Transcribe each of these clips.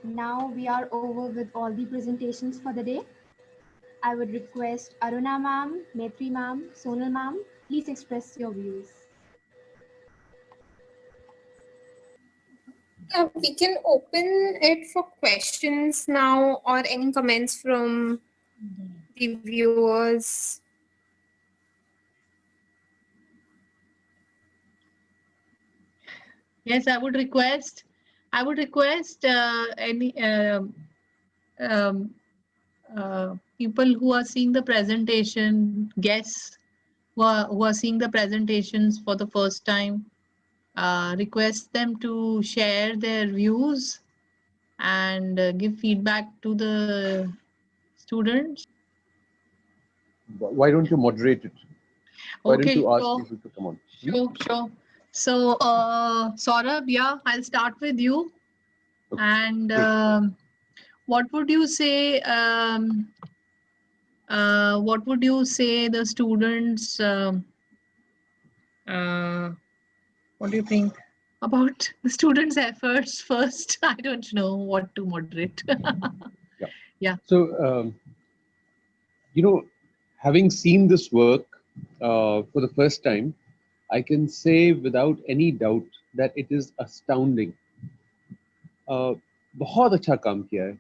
Now we are over with all the presentations for the day. I would request Aruna ma'am, Maitri ma'am, Sonal ma'am, please express your views. Yeah, we can open it for questions now or any comments from the viewers. Yes, I would request any um, people who are seeing the presentation, guests who are seeing the presentations for the first time, request them to share their views and give feedback to the students. Why don't you moderate it? Why don't Okay, you ask sure, people to come on? sure. So, Saurabh, yeah, I'll start with you. Okay. And what would you say? What would you say the students? What do you think about the students' efforts first? I don't know what to moderate. So, having seen this work for the first time, I can say without any doubt that it is astounding. बहुत अच्छा काम किया है.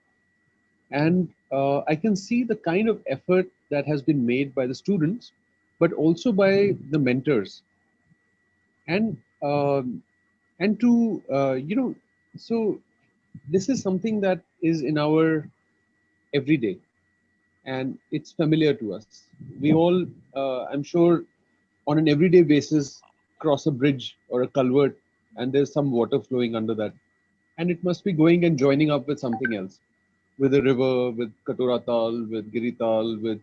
And I can see the kind of effort that has been made by the students, but also by the mentors. And to so this is something that is in our everyday, and it's familiar to us. We all, I'm sure, on an everyday basis, cross a bridge or a culvert, and there's some water flowing under that, and it must be going and joining up with something else, with a river, with Katoratal, with Girital, with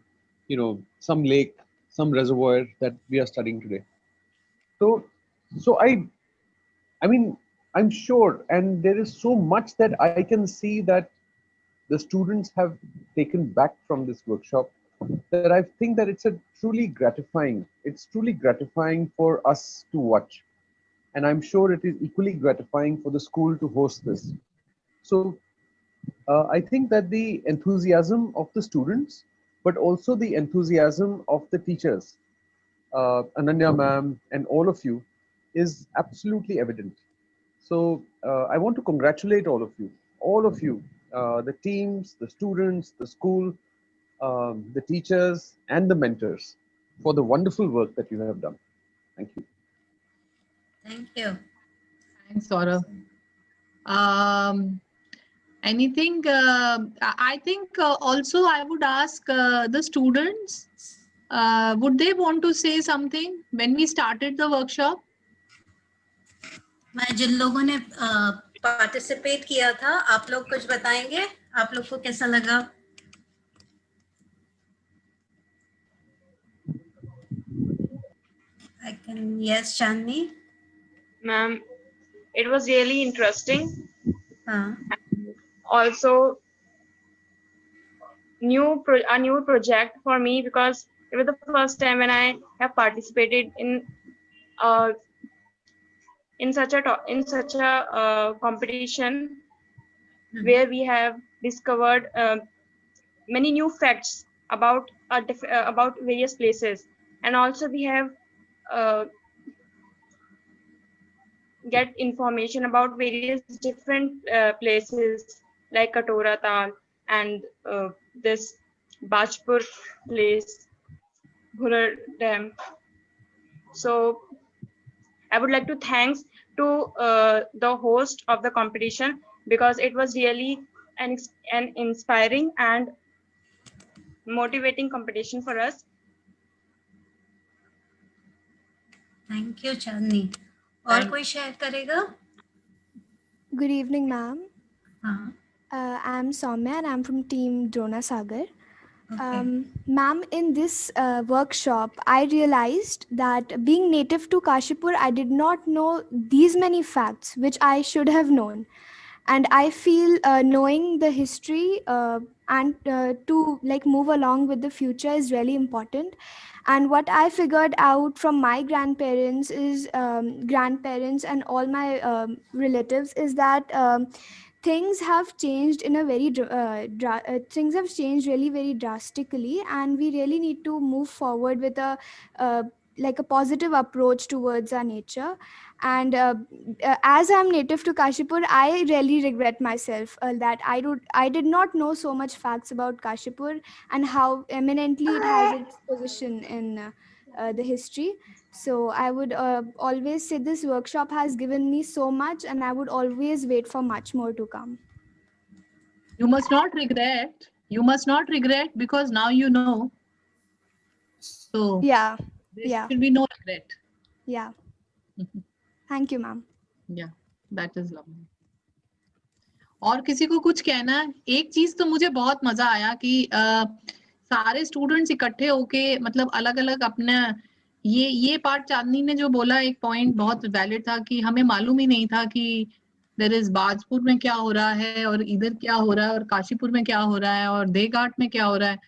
some lake, some reservoir that we are studying today. So, I mean, I'm sure, and there is so much that I can see that the students have taken back from this workshop, that I think that it's a truly gratifying. It's truly gratifying for us to watch, and I'm sure it is equally gratifying for the school to host this. So I think that the enthusiasm of the students, but also the enthusiasm of the teachers, Ananya ma'am, and all of you, is absolutely evident. So I want to congratulate all of you, the teams, the students, the school, the teachers, and the mentors for the wonderful work that you have done. Thank you. Thank you. Thanks, Saurabh. Anything? I think also I would ask the students. Would they want to say something when we started the workshop? मैं जिन लोगों ने participate किया था, आप लोग कुछ बताएंगे? आप लोग को कैसा लगा? I can, yes, Chandni. Ma'am, it was really interesting. हाँ. Also, a new project for me, because it was the first time when I have participated uh, in such a competition where we have discovered many new facts about about various places, and also we have uh, get information about various different places like Katora Tal and this Bajpur place, Bhurar Dam. So I would like to thanks to the host of the competition, because it was really an inspiring and motivating competition for us. Thank you, Chandni. और कोई share करेगा? Good evening, ma'am. हाँ. I'm Soumya and I'm from team Drona Sagar. Okay. Ma'am, in this workshop, I realized that being native to Kashipur, I did not know these many facts, which I should have known. And I feel knowing the history and to like move along with the future is really important. And what I figured out from my grandparents is grandparents and all my relatives is that things have changed in a very things have changed really very drastically, and we really need to move forward with a like a positive approach towards our nature. And as I'm native to Kashipur, I really regret myself that I did not know so much facts about Kashipur and how eminently it has its position in the history. So I would always say this workshop has given me so much, and I would always wait for much more to come. You must not regret. You must not regret, because now you know. So Yeah, there yeah, should be no regret. yeah. Thank you, ma'am. Yeah, that is lovely. और किसी को कुछ कहना है? एक चीज तो मुझे बहुत मजा आया कि सारे स्टूडेंट्स इकट्ठे होके, मतलब अलग अलग अपने, ये पार्ट चांदनी ने जो बोला, एक पॉइंट बहुत वैलिड था कि हमें मालूम ही नहीं था कि देयर इज बाजपुर में क्या हो रहा है और इधर क्या हो रहा है और काशीपुर में क्या हो रहा है और देघाट में क्या हो रहा है।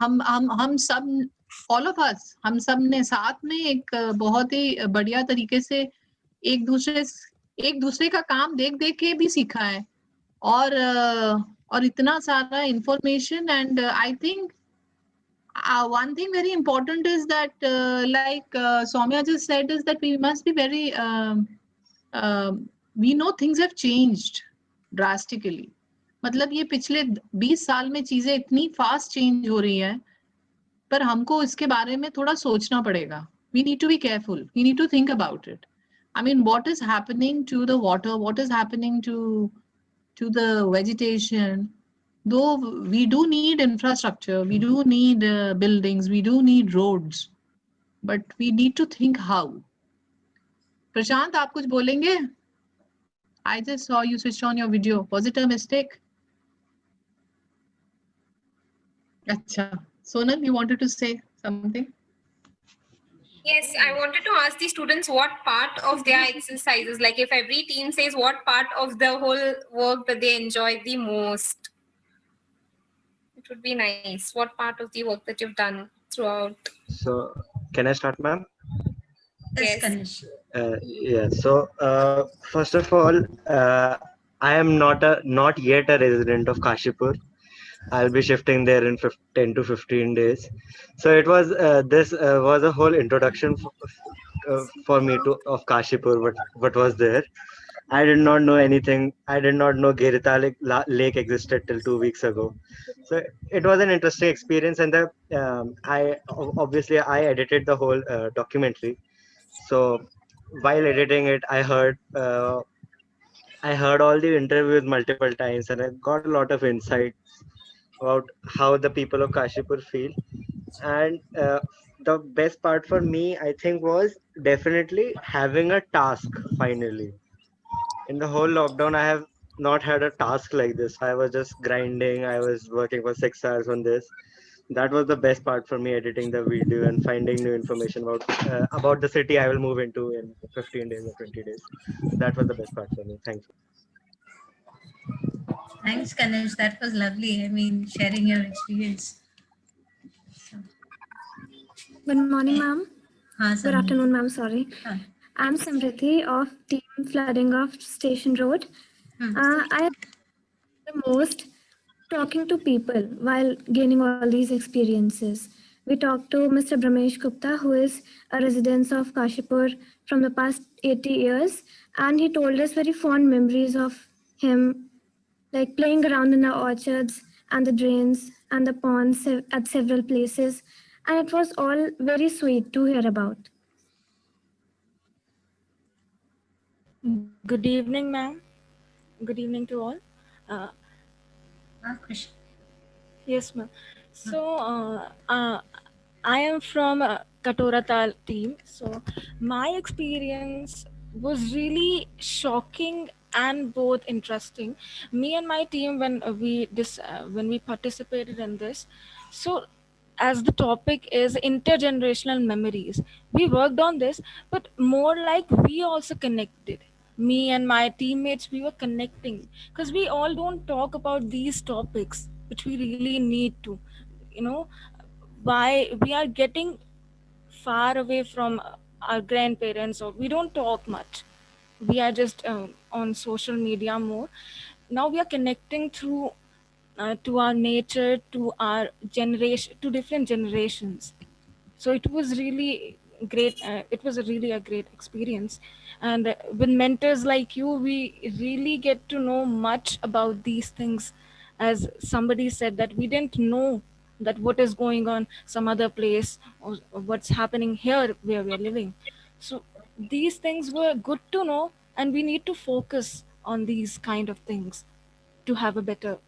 हम सब, ऑल ऑफ अस, हम सब ने साथ में एक बहुत ही बढ़िया तरीके से एक दूसरे का काम देख देख के भी सीखा है, और इतना सारा information. And I think one thing very important is that like Soumya just said, is that we must be very we know things have changed drastically. मतलब ये पिछले 20 साल में चीजें इतनी फास्ट चेंज हो रही है, पर हमको इसके बारे में थोड़ा सोचना पड़ेगा. We need to be careful. We need to think about it. I mean, what is happening to the water? What is happening to the vegetation? Though we do need infrastructure, we do need buildings, we do need roads, but we need to think how. Prashant, आप कुछ बोलेंगे? I just saw you switch on your video. Was it a mistake? Acha. Sonal, you wanted to say something? Yes, I wanted to ask the students what part of their exercises, like if every team says what part of the whole work that they enjoyed the most. It would be nice. What part of the work that you've done throughout? So, can I start, ma'am? Yes, Yes. Kanish. Yeah. So, first of all, I am not yet a resident of Kashipur. I'll be shifting there in 10 to 15 days. So it was this was a whole introduction for me to of Kashipur. What was there? I did not know anything. I did not know Girita Lake existed till 2 weeks ago. So it was an interesting experience, and I edited the whole documentary. So while editing it, I heard all the interviews multiple times, and I got a lot of insights about how the people of Kashipur feel. And the best part for me, I think, was definitely having a task finally. In the whole lockdown, I have not had a task like this. I was just grinding. I was working for 6 hours on this. That was the best part for me, editing the video and finding new information about the city I will move into in 15 days or 20 days. That was the best part for me. Thank you. Thanks, Kanish. That was lovely. I mean, sharing your experience. Good morning, ma'am. हाँ, Good afternoon, ma'am. Sorry. I'm Samriddhi of Team Flooding of Station Road. I am the most talking to people while gaining all these experiences. We talked to Mr. Brahmesh Gupta, who is a resident of Kashipur from the past 80 years, and he told us very fond memories of him, like playing around in the orchards and the drains and the ponds at several places, and it was all very sweet to hear about. Good evening, ma'am. Good evening to all. Krish. Yes, ma'am. So, I am from Katora Tal team. So, my experience was really shocking and both interesting. Me and my team, when we participated in this, so as the topic is intergenerational memories, we worked on this, but more like we also connected. Me and my teammates, we were connecting because we all don't talk about these topics, which we really need to. You know, why we are getting far away from our grandparents, or we don't talk much. We are just on social media more. now we are connecting through to our nature, to our generation, to different generations. So it was really great. It was really a great experience, and with mentors like you, we really get to know much about these things. As somebody said, that we didn't know that what is going on some other place, or what's happening here where we are living. So these things were good to know, and we need to focus on these kind of things to have a better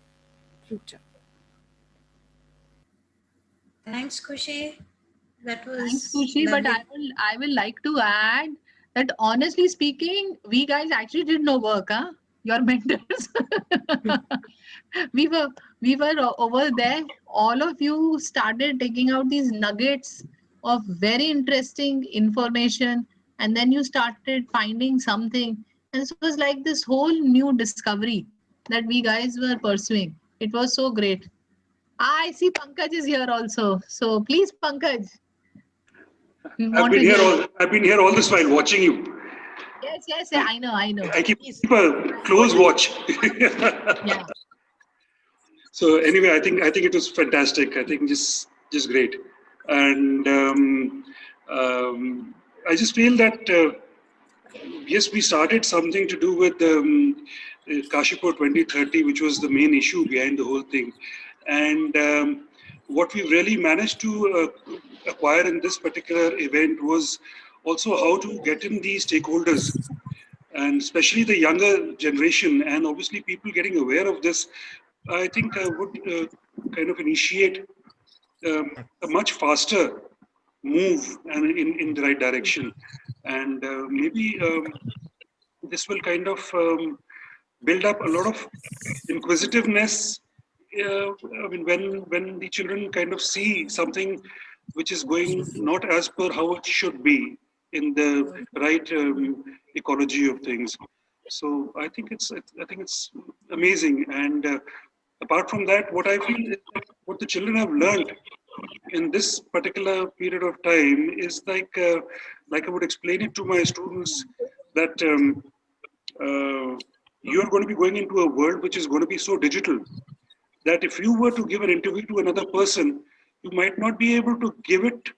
future. Thanks, Khushi. That Thanks, was Kushi. But lovely. I will like to add that honestly speaking, we guys actually did no work, huh? Your mentors. we were over there. All of you started taking out these nuggets of very interesting information, and then you started finding something. And so it was like this whole new discovery that we guys were pursuing. It was so great. I see Pankaj is here also. So please, Pankaj. We I've want been to here hear. all. I've been here all this while watching you. Yes, yeah, I know. I keep Please. a close watch. Yeah. So anyway, I think it was fantastic. I think just great, and I just feel that yes, we started something to do with Kashipur 2030, which was the main issue behind the whole thing, and what we really managed to acquire in this particular event was also how to get in the stakeholders, and especially the younger generation, and obviously people getting aware of this. I think would kind of initiate a much faster move and in the right direction, and maybe this will kind of build up a lot of inquisitiveness. I mean, when the children kind of see something which is going not as per how it should be in the right ecology of things. So I think it's amazing, and apart from that, what I feel is that what the children have learned in this particular period of time is like I would explain it to my students that you are going to be going into a world which is going to be so digital that if you were to give an interview to another person, you might not be able to give it.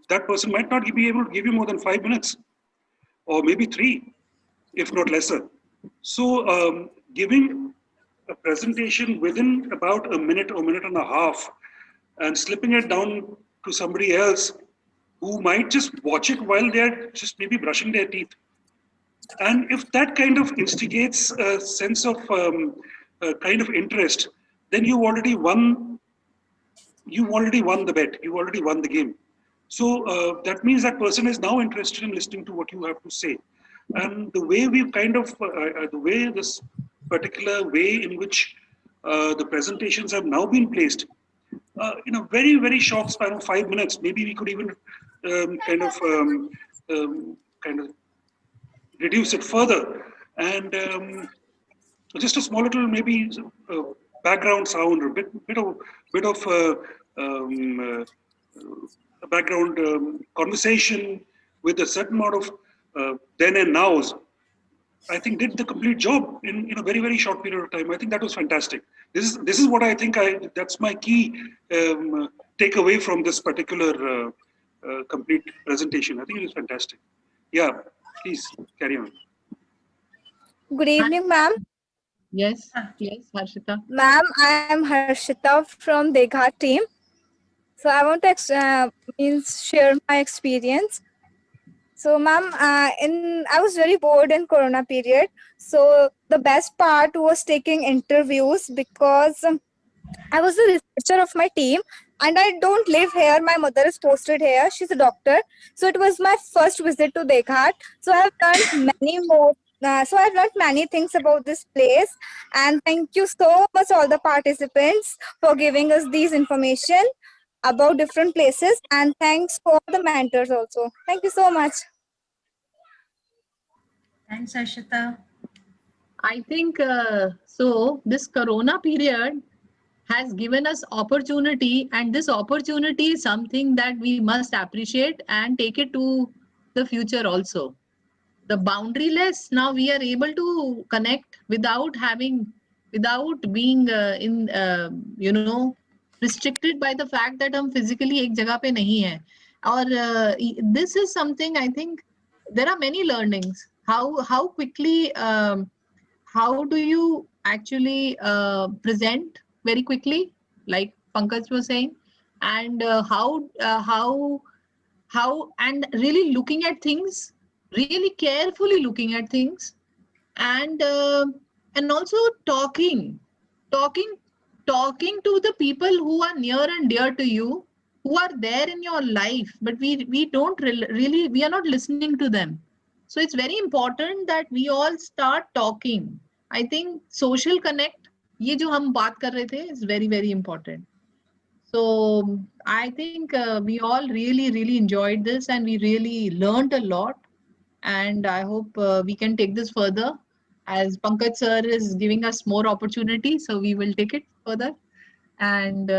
That person might not be able to give you more than 5 minutes, or maybe 3, if not lesser. So giving a presentation within about a minute or minute and a half, and slipping it down to somebody else who might just watch it while they're just maybe brushing their teeth. And if that kind of instigates a sense of kind of interest, then you've already won the bet, you already won the game. So that means that person is now interested in listening to what you have to say. And the way we've kind of, the way this particular way in which the presentations have now been placed, in a very, very short span of 5 minutes, maybe we could even kind of reduce it further. And just a small little maybe background sound, or bit of a background conversation with a certain amount of then and nows, I think did the complete job in a very, very short period of time. I think that was fantastic. This is what I think that's my key takeaway from this particular complete presentation. I think it is fantastic. Yeah, please carry on. Good evening, ma'am. Yes, Harshita. Ma'am, I am Harshita from Deghat team. So I want to share my experience. So, ma'am, I was very bored in Corona period. So the best part was taking interviews, because I was the researcher of my team, and I don't live here. My mother is posted here. She's a doctor. So it was my first visit to Deghat. So I've learned many more. So I've learned many things about this place. And thank you so much all the participants for giving us these information about different places. And thanks for the mentors also. Thank you so much. Thanks, Ashita. I think so. This Corona period has given us opportunity, and this opportunity is something that we must appreciate and take it to the future also. the boundaryless. Now we are able to connect without being restricted by the fact that हम physically एक जगह पे नहीं है. Or this is something I think there are many learnings. How quickly how do you actually present very quickly, like Pankaj was saying, and how and really looking at things, really carefully looking at things, and also talking to the people who are near and dear to you, who are there in your life, but we don't really we are not listening to them. So it's very important that we all start talking. I think social connect, ये जो हम बात कर रहे थे, is very, very important. So I think we all really enjoyed this, and we really learned a lot. And I hope we can take this further, as Pankaj sir is giving us more opportunity. So we will take it further. And